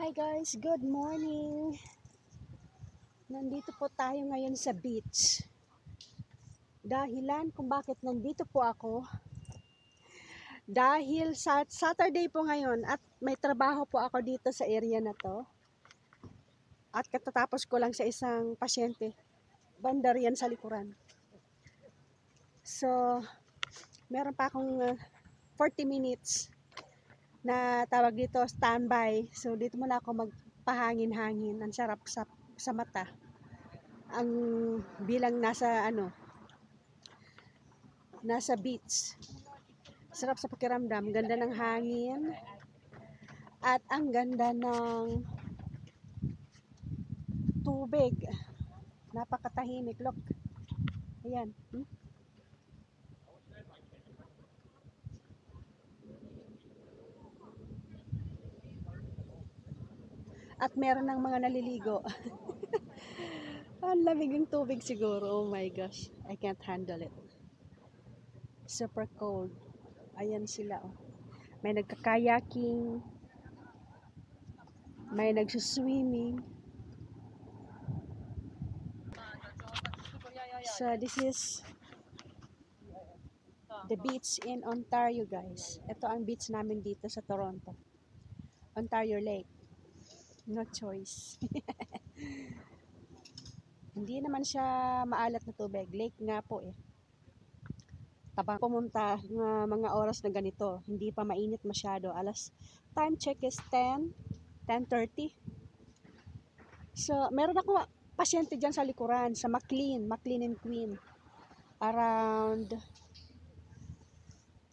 Hi guys, good morning. Nandito po tayo ngayon sa beach. Dahilan kung bakit nandito po ako, dahil sa Saturday po ngayon at may trabaho po ako dito sa area na to. At katatapos ko lang sa isang pasyente, banda riyan sa likuran. So, meron pa akong 40 minutes na tawag dito standby. So dito muna ako magpahangin-hangin. Ang sarap sa mata. Ang bilang nasa beach. Sarap sa pakiramdam. Ganda ng hangin. At ang ganda ng tubig. Napakatahimik. Look. Ayan. At meron ng mga naliligo. Ang lamig ng tubig siguro. Oh my gosh. I can't handle it. Super cold. Ayan sila. Oh. May nagkakayaking. May nagsuswimming. So this is the beach in Ontario, guys. Ito ang beach namin dito sa Toronto. Ontario Lake. No choice. Hindi naman siya maalat na tubig. Lake nga po eh. Tabang pumunta ng mga oras na ganito. Hindi pa mainit masyado. Time check is 10:30. So, meron ako pasyente dyan sa likuran, sa McLean and Queen. Around,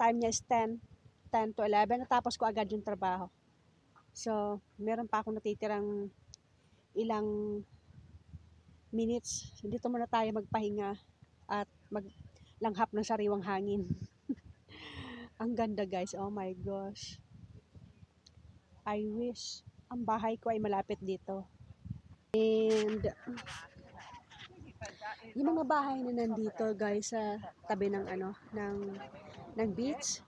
time niya is 10 to 11. Natapos ko agad yung trabaho. So, meron pa akong natitirang ilang minutes. Dito muna tayo magpahinga at maglanghap ng sariwang hangin. Ang ganda guys, oh my gosh. I wish ang bahay ko ay malapit dito. And yung mga bahay na nandito guys sa tabi ng ng beach,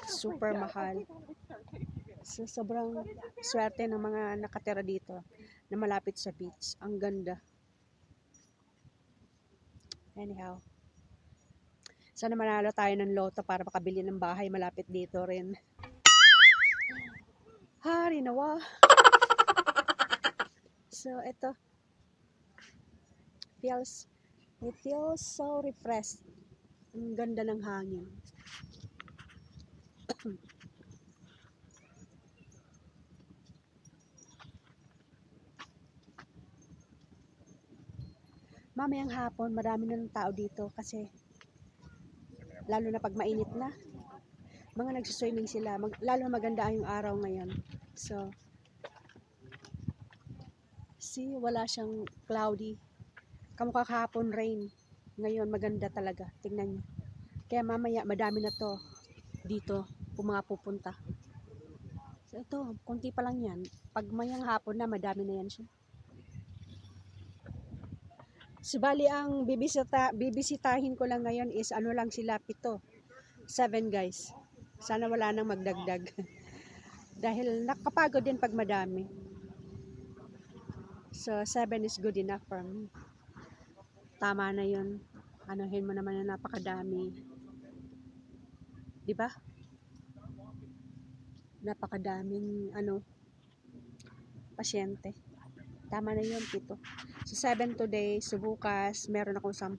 super mahal. So, sobrang swerte ng mga nakatira dito na malapit sa beach. Ang ganda. Anyhow. Sana manalo tayo ng loto para makabili ng bahay malapit dito rin. Hari nawa. So, ito. It feels so refreshed. Ang ganda ng hangin. Mamayang hapon, marami na ng tao dito kasi lalo na pag mainit na, mga nagsuswimming sila, lalo na maganda yung araw ngayon. So, see, wala siyang cloudy. Kamukha kahapon rain. Ngayon, maganda talaga. Tingnan nyo. Kaya mamaya, madami na to dito kung mga pupunta. So, ito, konti pa lang yan. Pag mayang hapon na, madami na yan siya. Subali ang bibisitahin ko lang ngayon is lang sila 7 guys. Sana wala nang magdagdag. Dahil nakapagod din pag madami. So 7 is good enough for me. Tama na yun. Anuhin mo naman na napakadami. Diba? Napakadaming pasyente. Tama na yun, 7. So 7 today, so bukas meron akong 10.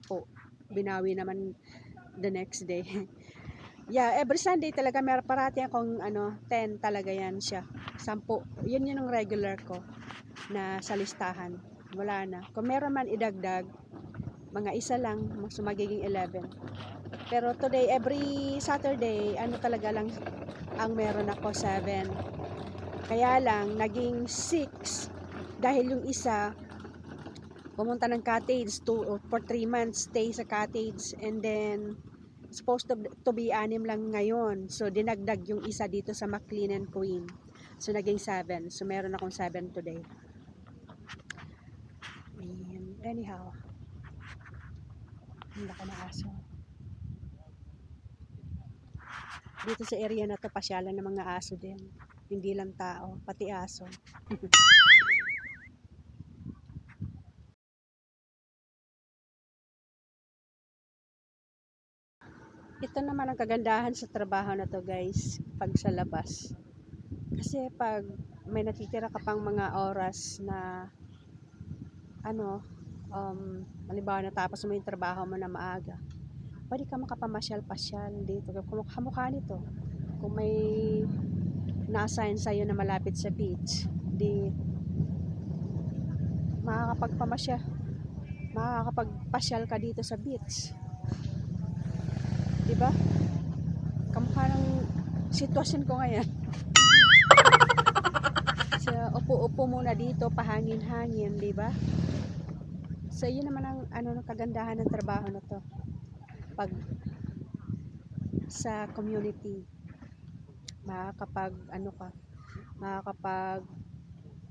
Binawi naman the next day. Yeah, every Sunday talaga meron parati akong 10 talaga yan siya. 10. Yun yung regular ko na sa listahan. Wala na. Kung meron man idagdag, mga isa lang, so magiging 11. Pero today, every Saturday, ano talaga lang ang meron ako, 7. Kaya lang, naging 6 dahil yung isa pumunta ng cottage for 3 months stay sa cottage, and then supposed to be 6 lang ngayon, so dinagdag yung isa dito sa McLean and Queen, so naging 7. So meron akong 7 today. And anyhow, ang laki na aso dito sa area na to. Pasyalan ng mga aso din, hindi lang tao, pati aso. Ito naman ang kagandahan sa trabaho na to, guys, pag sa labas. Kasi pag may natitira ka pang mga oras na halimbawa natapos mo yung trabaho mo na maaga, pwede ka makapamasyal-pasyal dito. Kamukha nito, kung may na-assign sa'yo na malapit sa beach, di makakapagpasyal ka dito sa beach, diba? Kamukha ng sitwasyon ko ngayon. So, upo-upo muna dito, pahangin-hangin, diba? So, yun naman ang ng kagandahan ng trabaho na to. Pag sa community, makakapag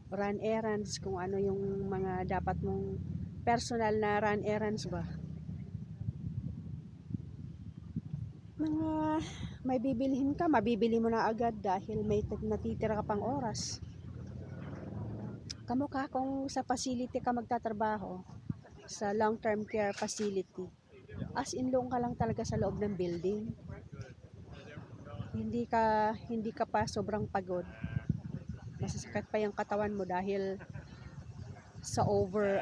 run errands, kung ano yung mga dapat mong personal na run errands ba. Mga may bibilhin ka, mabibili mo na agad dahil may natitira ka pang oras. Kamukha kung sa facility ka magtatrabaho, sa long-term care facility, as in long ka lang talaga sa loob ng building. Hindi ka pa sobrang pagod. Masasakit pa yung katawan mo dahil sa overwork,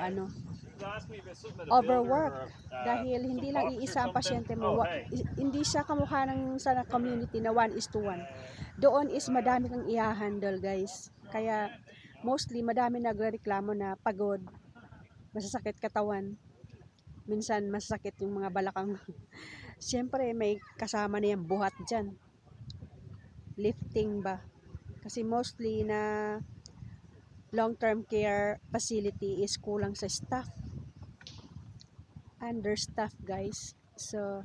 dahil hindi lang iisa ang pasyente mo. Hindi siya kamukha ng sa community na 1:1. Doon is madami kang i-handle, guys. Kaya mostly madami nagrereklamo na pagod, masasakit katawan, minsan masasakit yung mga balakang. Siyempre may kasama na yung buhat dyan, lifting ba, kasi mostly na long-term care facility is kulang sa staff, understaff, guys. So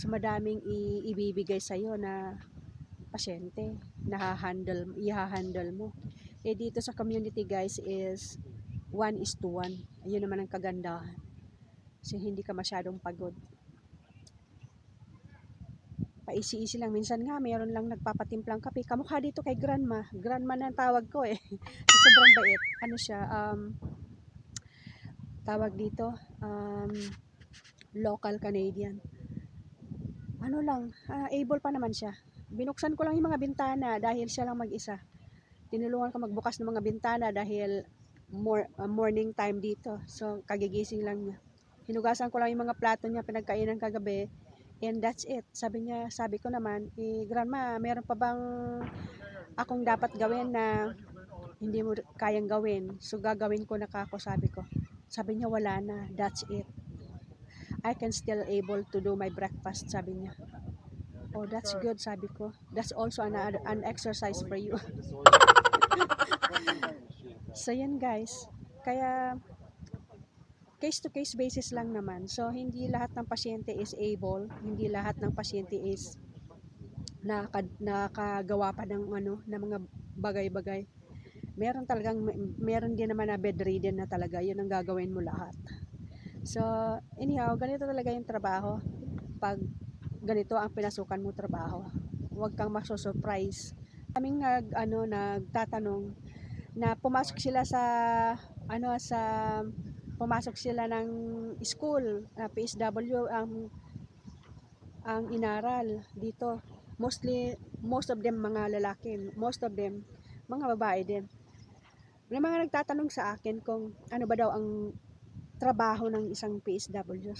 madaming ibibigay sa'yo na pasyente na i-handle mo. Dito sa community, guys, is 1:1. Ayun naman ang kagandahan. So hindi ka masyadong pagod. Paisi-isi lang. Minsan nga mayroon lang nagpapatimplang kape. Kamukha dito kay grandma. Grandma na tawag ko eh. Sobrang bait. Ano siya, tawag dito, local Canadian. Ano lang, able pa naman siya. Binuksan ko lang yung mga bintana dahil siya lang mag-isa. Tinulungan ko magbukas ng mga bintana dahil morning time dito. So kagigising lang niya. Hinugasan ko lang yung mga plato niya pinagkainan kagabi, and that's it. Sabi ko naman, grandma, meron pa bang akong dapat gawin na hindi mo kayang gawin? So gagawin ko na kako, sabi ko. Sabi niya, wala na, that's it. I can still able to do my breakfast, sabi niya. Oh, that's good, sabi ko. That's also an exercise for you. So yan, guys. Kaya case to case basis lang naman. So hindi lahat ng pasyente is able, hindi lahat ng pasyente is nakagawa pa ng ng mga bagay-bagay. Meron din naman na bedridden na talaga, yun ang gagawin mo lahat. So anyhow, ganito talaga yung trabaho. Pag ganito ang pinasukan mo trabaho, huwag kang maso-surprise. Kaming nagtatanong na pumasok sila ng school, PSW ang inaral dito. Most of them mga lalaki, most of them mga babae din. May mga nagtatanong sa akin kung ano ba daw ang trabaho ng isang PSW.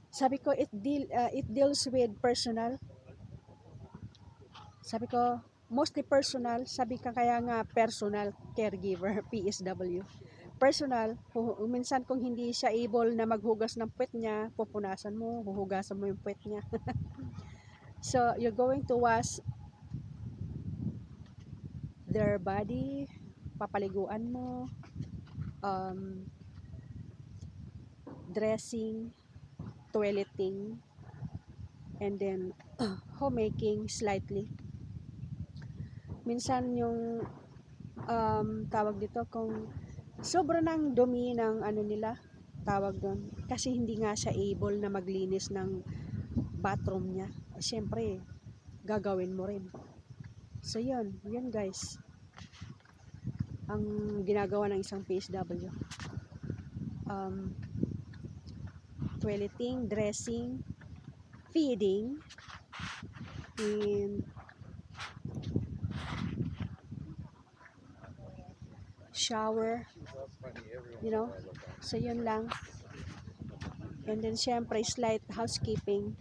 Sabi ko it deals with personal. Sabi ko mostly personal. Sabi ka kaya nga personal caregiver, PSW. personal, minsan kung hindi siya able na maghugas ng puwet niya, pupunasan mo, huhugasan mo yung puwet niya. So, you're going to wash their body, papaliguan mo, um, dressing, toileting, and then homemaking slightly. Minsan yung tawag dito, kung sobra ng dumi ng ano nila, tawag doon, kasi hindi nga siya able na maglinis ng bathroom niya, syempre gagawin mo rin. So yun guys, ang ginagawa ng isang PSW. Toileting, dressing, feeding, and shower, so yun lang. And then syempre slight housekeeping,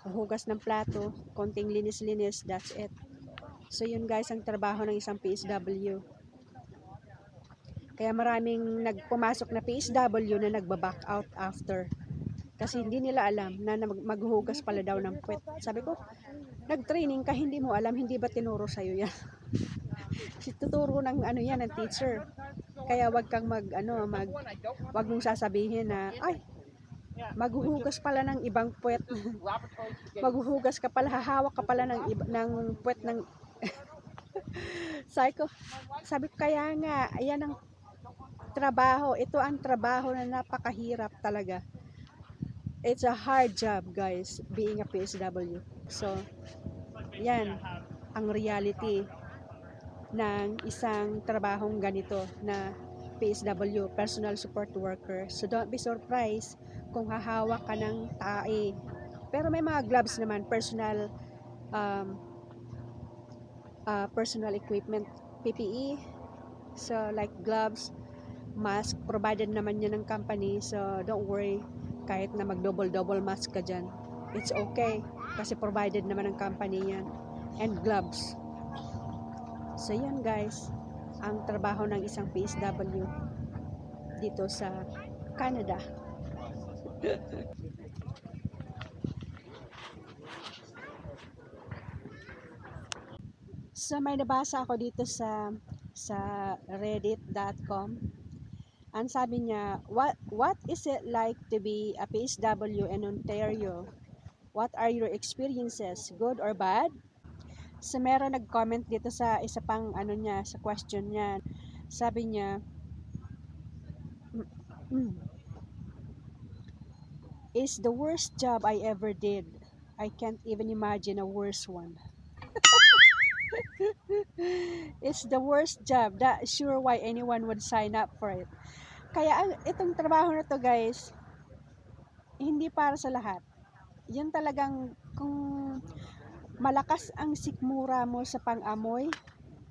hugas ng plato, konting linis-linis, that's it. So yun guys ang trabaho ng isang PSW. Kaya maraming nagpumasok na PSW na nagba-back out after, kasi hindi nila alam na maghuhugas pala daw ng puwet. Sabi ko, nag-training ka, hindi mo alam, hindi ba tinuro sa'yo yan? Tuturo ng ano yan, ng teacher. Kaya wag kang wag mong sasabihin na, ay, maghuhugas pala ng ibang puwet. Maghuhugas ka pala, hahawak ka pala ng puwet ng sabi ko, kaya nga, ayan ang trabaho. Ito ang trabaho na napakahirap talaga. It's a hard job guys, being a PSW. So, yan ang reality ng isang trabahong ganito na PSW, personal support worker. So don't be surprised kung hahawak ka ng tae. Pero may mga gloves naman, personal equipment, PPE. So like gloves, mask, provided naman yan ng company. So don't worry, kahit na mag-double mask ka dyan, it's okay. Kasi provided naman ng company yan. And gloves. So yan guys, ang trabaho ng isang PSW dito sa Canada. So may nabasa ako dito sa reddit.com. Ang sabi niya, what is it like to be a PSW in Ontario? What are your experiences, good or bad? So meron nag-comment dito sa isa pang ano niya, sa question niya. Sabi niya, is the worst job I ever did. I can't even imagine a worse one. It's the worst job. That sure why anyone would sign up for it. Kaya itong trabaho na to guys, hindi para sa lahat. Yun talagang kung malakas ang sikmura mo sa pang-amoy,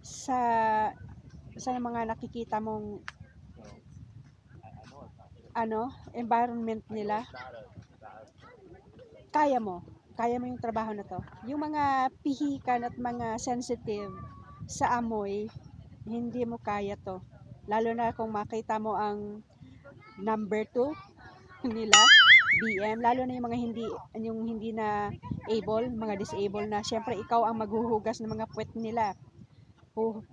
sa mga nakikita mong environment nila, kaya mo yung trabaho na to. Yung mga pihikan at mga sensitive sa amoy, hindi mo kaya to. Lalo na kung makita mo ang number 2 nila, BM, lalo na yung hindi na able, mga disabled na, syempre ikaw ang maghuhugas ng mga puwet nila.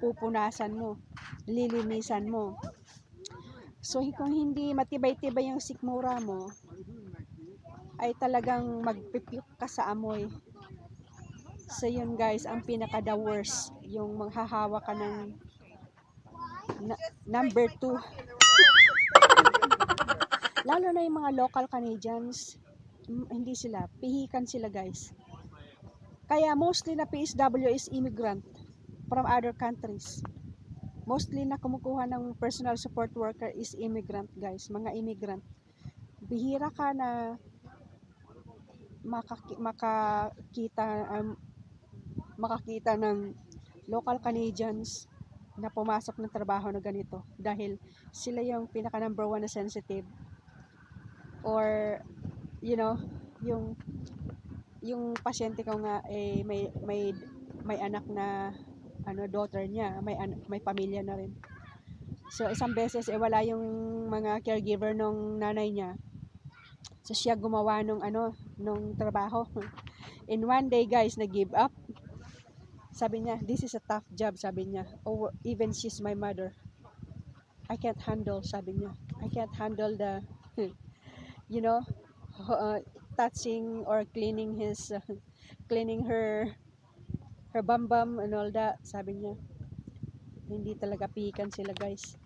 Pupunasan mo, lilinisan mo. So kung hindi matibay-tibay yung sikmura mo, ay talagang magpipiyok ka sa amoy. So yun guys, ang pinaka the worst, yung maghahawa ka ng number 2. Lalo na yung mga local Canadians, hindi sila, pihikan sila guys. Kaya mostly na PSW is immigrant from other countries. Mostly na kumukuha ng personal support worker is immigrant guys, mga immigrant. Bihira ka na makakita ng local Canadians na pumasok ng trabaho na ganito, dahil sila yung pinaka number 1 na sensitive, or yung pasyente ko nga may anak na daughter niya, may pamilya na rin. So isang beses wala yung mga caregiver nung nanay niya. So siya gumawa nung nung trabaho. And one day guys, nag-give up. Sabi niya, this is a tough job, sabi niya. Oh, even she's my mother. I can't handle, sabi niya. I can't handle the, you know, uh, touching or cleaning cleaning her bum bum and all that, sabi niya. Hindi talaga pikan sila guys.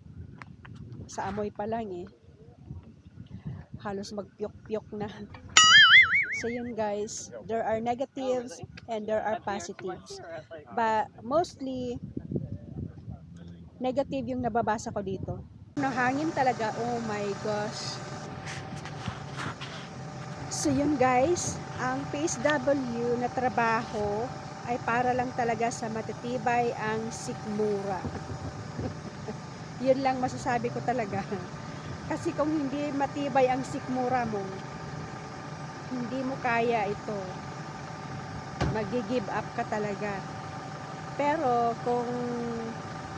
Sa amoy pa lang halos magpyok-pyok na. So yun guys, there are negatives and there are positives. But mostly, negative yung nababasa ko dito. Hangin talaga, oh my gosh. So yun guys, ang PSW na trabaho ay para lang talaga sa matitibay ang sikmura. Yun lang masasabi ko talaga. Kasi kung hindi matibay ang sikmura mo, hindi mo kaya ito. Mag-give up ka talaga. Pero kung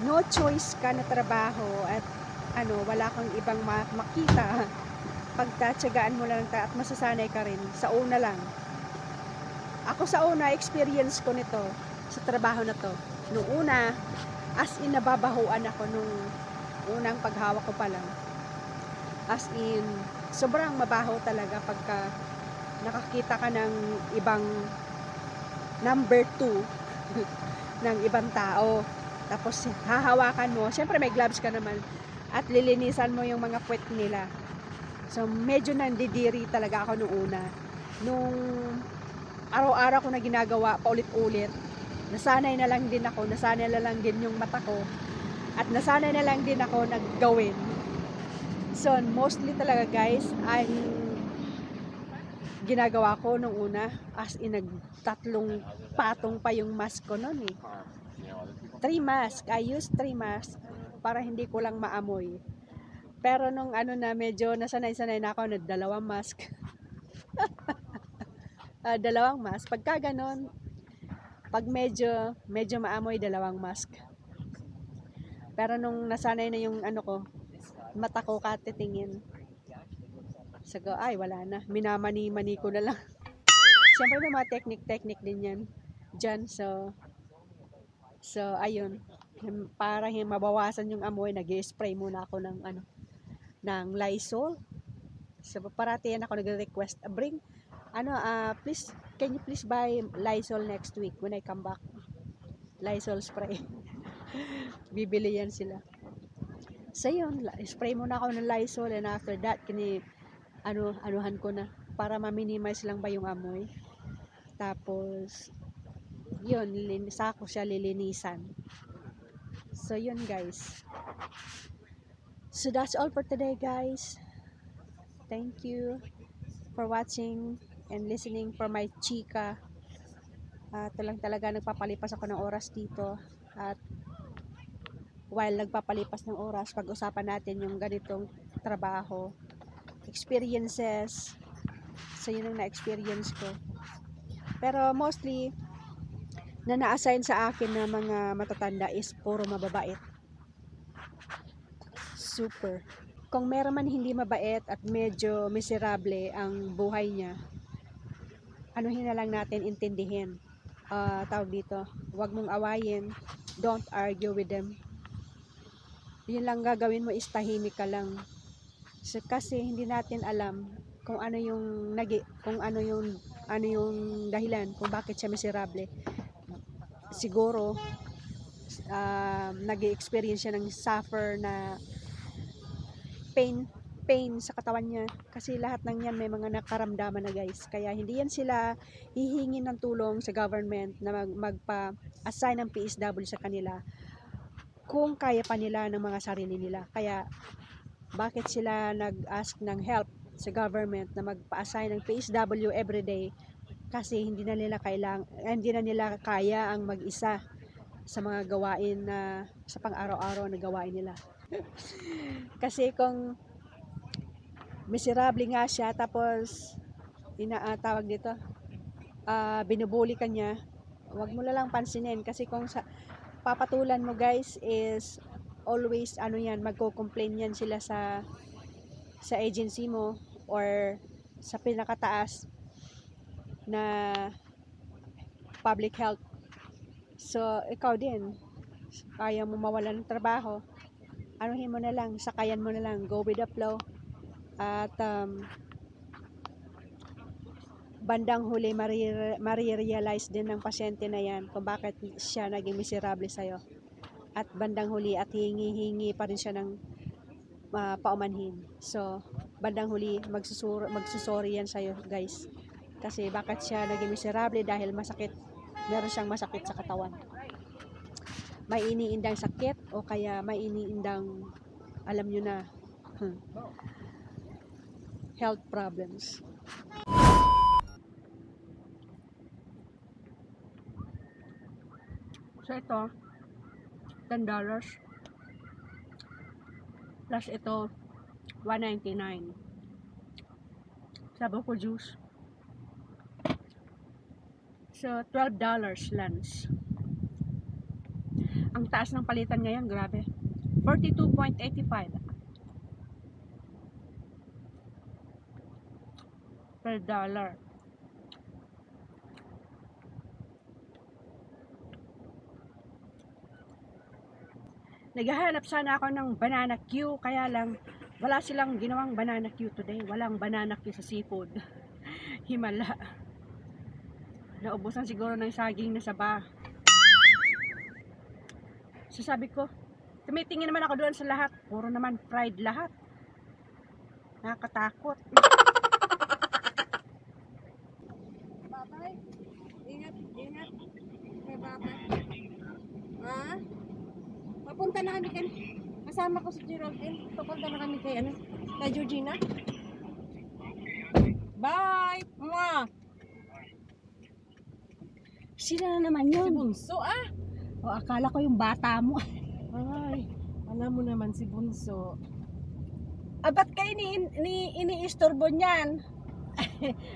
no choice ka na trabaho at wala kang ibang makita, pagtatsagaan mo lang at masasanay ka rin sa una lang. Ako sa una, experience ko nito sa trabaho na to. Noong una, as in nababahuan ako nung unang paghawak ko pa lang. As in, sobrang mabaho talaga pagka nakakita ka ng ibang number 2 ng ibang tao. Tapos hahawakan mo, syempre may gloves ka naman, at lilinisan mo yung mga puwet nila. So medyo nandidiri talaga ako nung una. Nung araw-araw ko na ginagawa paulit-ulit, nasanay na lang din ako, nasanay na lang din yung mata ko, at nasanay na lang din ako naggawin. So mostly talaga guys, ang ginagawa ko nung una, as in nagtatlong patong pa yung mask ko noon 3 mask. I use 3 mask para hindi ko lang maamoy. Pero nung na medyo nasanay-sanay na ako, dalawang mask. Dalawang mask. Pagka ganon, pag medyo maamoy, dalawang mask. Pero nung nasanay na yung ko, mata ko katitingin. Sago, ay wala na. Minamani-mani ko na lang. Siyempre may mga technique din yan. Dyan, so ayun. Para mabawasan yung amoy, nag-spray muna ako ng Lysol. So parati yan ako nagre-request, please, can you please buy Lysol next week when I come back? Lysol spray. Bibili yan sila. So yun, spray muna ako ng Lysol, and after that, anuhan ko na para ma-minimize lang ba yung amoy. Tapos yun, sako siya lilinisan. So yun guys. So that's all for today guys. Thank you for watching and listening for my chika. Ito lang talaga, nagpapalipas ako ng oras dito. At while nagpapalipas ng oras, pag-usapan natin yung ganitong trabaho, experiences. So yun ang na-experience ko. Pero mostly, na na-assign sa akin na mga matatanda is puro mababait. Super. Kung meron man hindi mabait at medyo miserable ang buhay niya, anuhin na lang natin, intindihin. Tawag dito, huwag mong awayin, don't argue with them. Yun lang gagawin mo, is tahimik ka lang. So, kasi hindi natin alam kung ano yung dahilan kung bakit siya miserable. Siguro nag-experience siya ng suffer na pain sa katawan niya, kasi lahat ng yan may mga nakaramdaman na guys. Kaya hindi yan sila hihingin ng tulong sa government na magpa-assign ng PSW sa kanila kung kaya pa nila ng mga sarili nila. Kaya bakit sila nag-ask ng help sa government na magpa-assign ng PSW everyday? Kasi hindi na nila kaya ang mag-isa sa mga gawain na sa pang-araw-araw na gawain nila. Kasi kung miserable nga siya, tapos tawag dito, binubuli ka niya, wag mo lang pansinin. Kasi kung papatulan mo guys is always ano yan, magko-complain yan sila sa agency mo or sa pinakataas na public health. So ikaw din, kaya mo mawalan ng trabaho, anuhin mo na lang, sakayan mo na lang, go with the flow. At bandang huli marirealize din ng pasyente na yan kung bakit siya naging miserable sa'yo. At bandang huli at hingi-hingi pa rin siya ng paumanhin. So bandang huli magsusori yan sa'yo, guys. Kasi bakit siya naging miserable? Dahil masakit, meron siyang masakit sa katawan. May iniindang sakit o kaya may iniindang, alam nyo na, health problems. So ito, $10 plus ito $1.99 sa buko juice. So $12 lunch. Ang taas ng palitan ngayon, grabe. 42.85 per dollar. Naghahanap sana ako ng banana Q, kaya lang wala silang ginawang banana Q today. Walang banana Q sa seafood. Himala. Naubusan siguro ng saging na saba. So sabi ko, tumitingin naman ako doon sa lahat. Puro naman fried lahat. Nakakatakot. Babay. Ingat, ingat. May babay. Ha? Papunta na kami kan. Kasama ko si Geraldine. Papunta na kami kay kay Georgina. Bye! Mwah! Sila na naman yun. Si Bunso O akala ko yung bata mo. Ay, alam mo naman si Bunso. Ba't kayo ini-istorbo niyan?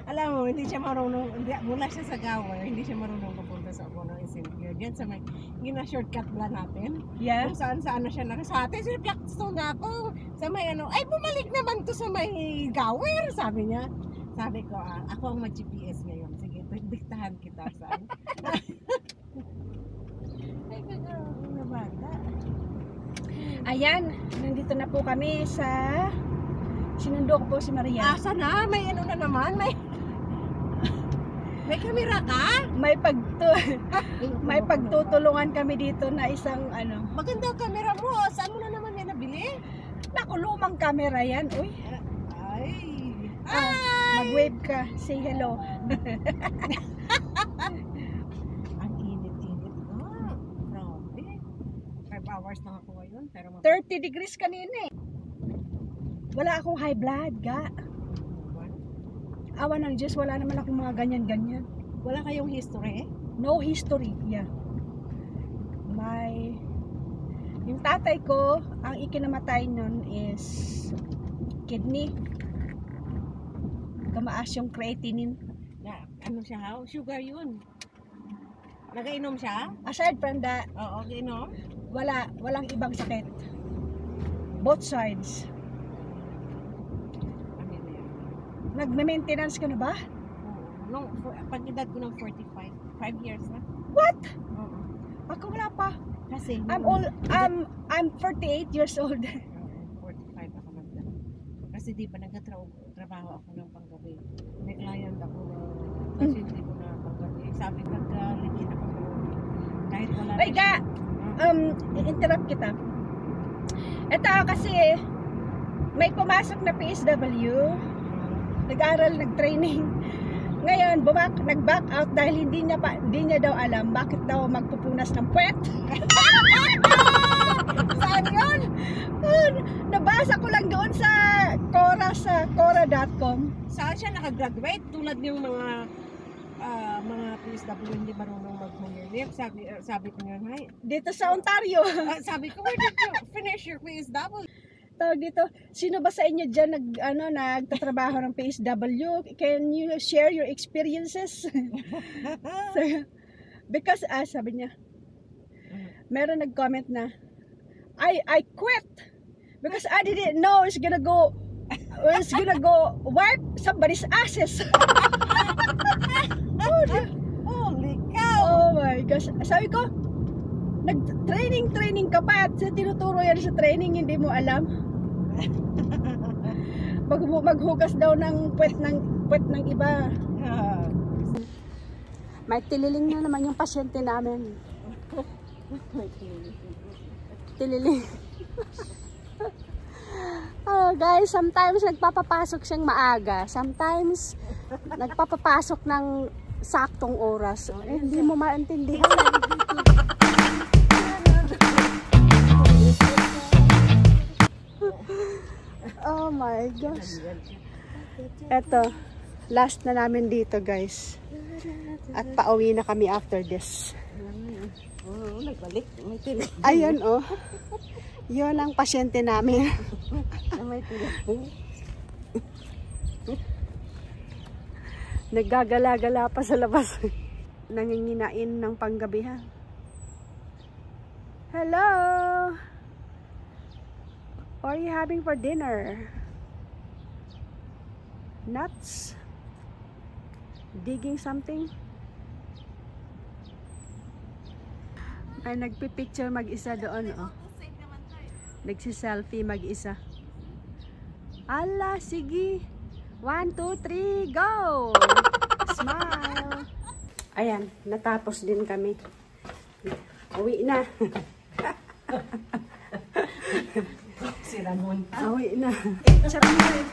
Alam mo, hindi siya marunong, mula siya sa Gower, hindi siya marunong pupunta sa Abono Incentive. Diyan sa may, gina-shortcut ba natin? Yeah. Kung saan-saan na siya nakasate. Si Blackstone na ako. Sa may ay bumalik naman to sa may Gower, sabi niya. Sabi ko, ako ang mag-GPS ngayon. Sige, diktahan kita saan. Ay, kagawin na bata. Ayan, nandito na po kami sa sinundo ko po si Maria. Asa na? May ano na naman? May kamera ka? May pagtutulungan kami dito na isang Maganda ang kamera mo. Saan mo na naman yan nabili? naku, lumang camera yan. Uy, Ay! mag-wave ka, say hello. Ang init-init. Grabe. 5 hours lang ako ngayon. Pero 30 degrees kanina eh. Wala akong high blood, ga. Awa ng Diyos, wala naman akong mga ganyan-ganyan. Wala kayong history? No history, yeah. Yung tatay ko, ang ikinamatay nun is kidney. Kamaas yung creatinine. Na, ano siya ha? Sugar yun. Nagainom siya? Aside from that, Oo, ginom. walang ibang sakit. Both sides. Ano yan? Nagme-maintenance ka na ba? Oo. Pag edad ko ng 45, 5 years na. What? Oo. Ako wala pa. Kasi, I'm 48 years old. 45 ako magda. Kasi di pa nagtatrabaho ako ng panggabi. May client ako na kasi hindi ko na panggabi. Sabi nag-legit ako kahit wala Ay, ga! I-interrupt kita. Ito kasi, may pumasok na PSW, nag-aral, nag-training. Ngayon, nag-back out dahil hindi niya daw alam bakit daw magpupunas ng puwet. Saan yun? Nabasa ko lang doon sa Quora.com. Saan siya nakagraduate? Tulad ng mga PSW hindi marunong mag-manilip. Sabi ko nga, "Hay." Dito sa Ontario. Sabi ko, "Where did you finish your PSW?" Tawag dito, sino ba sa inyo dyan nagtatrabaho ng PSW? Can you share your experiences? So, because, sabi niya, meron nag-comment na, I quit because I didn't know it's gonna go wipe somebody's asses. Holy cow! Oh my gosh. Sabi ko, nag-training ka pa at tinuturo yan sa training, hindi mo alam. Maghugas daw ng puwet ng iba. May tililing na naman yung pasyente namin. Tililing. Oh, guys, sometimes nagpapapasok siyang maaga. Sometimes nagpapapasok ng saktong oras. Hindi mo maintindihan. Oh my gosh. Eto, last na namin dito, guys. At pauwi na kami after this. Nagbalik. Ayun, oh. Yun ang pasyente namin. Naggagala-gala pa sa labas. Nanginginain ng panggabihan. Hello! What are you having for dinner? Nuts? Digging something? Ay, nagpipicture mag-isa doon, oh. Nagsiselfie mag-isa. Ala, sige. 1, 2, 3, go! Smile! Ayan, natapos din kami. Uwi na. Si Ramon. Uwi na. Charot mo yung